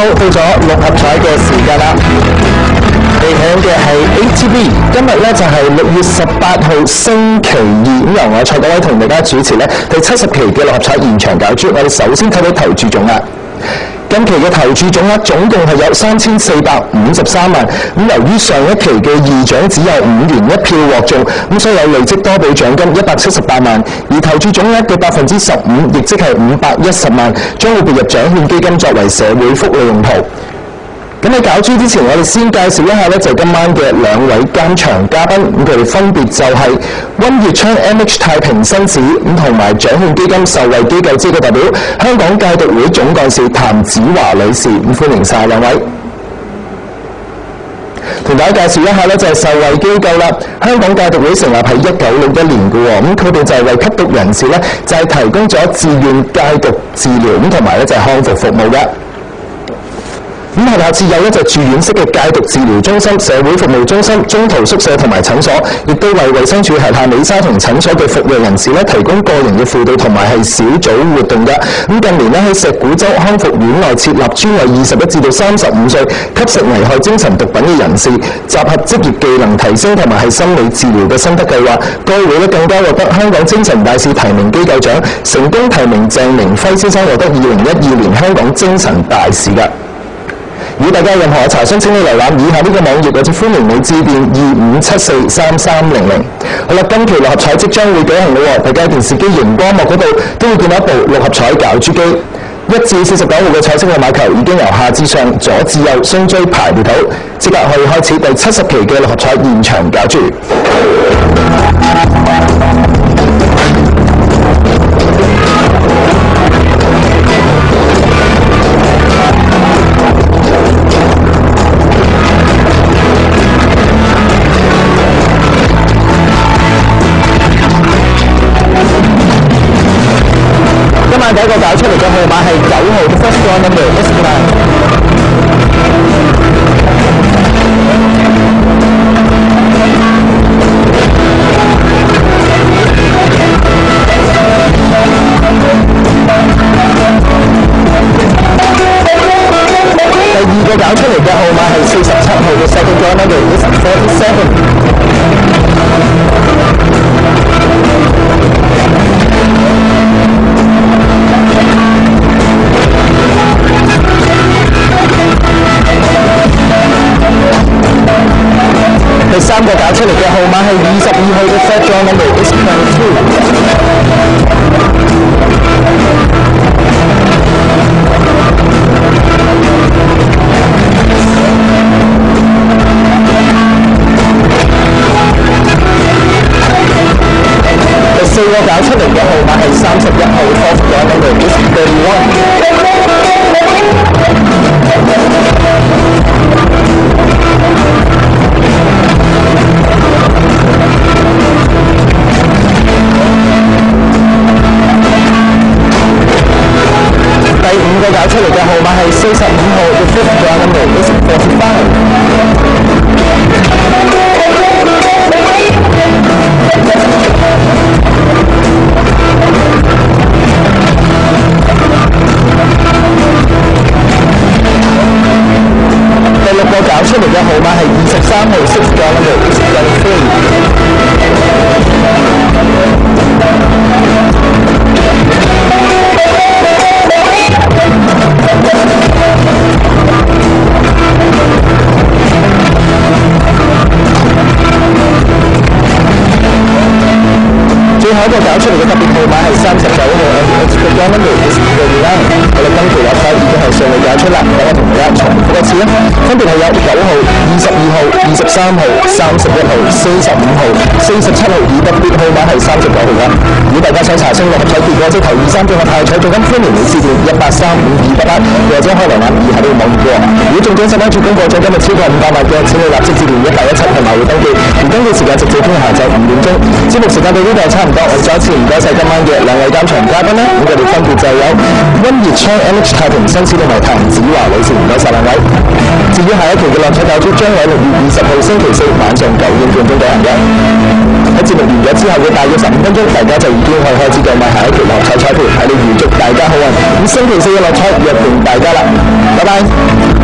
好，到咗六合彩嘅時間啦。你睇嘅係 ATV， 今日咧就係6月18號星期二，咁由我蔡國威同大家主持咧第70期嘅六合彩現場攪珠。我哋首先睇到投注總額。今期嘅投注總額總共係有3453萬，咁由於上一期嘅二獎只有5元一票獲中，咁所以有累積多寶獎金178萬，而投注總額嘅15%，亦即係510萬，將會撥入獎券基金作為社會福利用途。咁喺攪珠之前，我哋先介紹一下咧，就今晚嘅兩位監場嘉賓，咁佢哋分別就係溫悅昌 MH 太平紳士咁同埋獎券基金受惠機構資格代表香港戒毒會總幹事譚子華女士，咁歡迎晒兩位。同大家介紹一下咧，就係受惠機構啦。香港戒毒會成立喺1961年嘅喎，咁佢哋就係為吸毒人士咧，就係提供咗自願戒毒治療咁同埋咧就係康復服務嘅。咁轄下設有咧就住院式嘅戒毒治療中心、社會服務中心、中途宿舍同埋診所，亦都為衛生署轄下美沙酮診所嘅服務人士咧提供個人嘅輔導同埋係小組活動嘅。咁近年咧喺石鼓洲康復院內設立專為21至到35歲吸食危害精神毒品嘅人士，集合職業技能提升同埋係心理治療嘅心得計劃。該會咧更加獲得香港精神大使提名機構獎，成功提名鄭明輝先生獲得2012年香港精神大使嘅。如果大家有任何查詢，請你瀏覽以下呢個網頁，或者歡迎你致電25743300。好啦，今期六合彩即將會舉行咯，大家喺電視機熒光幕嗰度都會見到一部六合彩攪珠機，1至49號嘅彩色號碼球已經由下至上、左至右順序排列好，即刻可以開始第70期嘅六合彩現場攪珠。第一個搞出嚟嘅號碼係9號 ，First draw number is 9。第二個搞出嚟嘅號碼係47號嘅 Second draw number is 47。第三個搞出嚟嘅號碼係22號嘅 Third draw number is 22。第四個搞出嚟嘅號碼係31號 Fourth draw number is 31。第五個搞出嚟嘅號碼係45號嘅 Fifth draw number is 45。第六個搞出嚟嘅號碼係23號 Sixth draw number is 23。最後一個搞出嚟嘅特別號碼係39號 Extra draw number is 39。我哋今期六合彩已經係順利攪出啦，等我同大家重複一次啦，分別係有9號、22號、23號、31號、45號、47號，而特別號碼係39號嘅。如果大家想查詢六合彩結果，即投23種嘅派彩，做緊歡迎你致電1835288，或者開瀏覽以下呢個網頁嘅。如果中獎10萬注公佈咗今日超過500萬嘅，請你立即致電117同埋會登記，而登記時間直至聽日下晝5點鐘。節目時間到呢度差唔多，我哋再一次唔該晒今晚嘅兩位監場嘉賓啦。咁我哋分別就有溫悅昌 MH 太平紳士同埋譚子華女士，唔該晒兩位。至於下一期嘅六合彩攪珠將喺6月20號星期四晚上9點半鐘舉行嘅。喺節節目完咗之後嘅大約15分鐘，大家就已經可以開始購買下一期樂彩彩票，喺度預祝大家好運。咁星期四嘅樂彩約定大家啦，拜拜。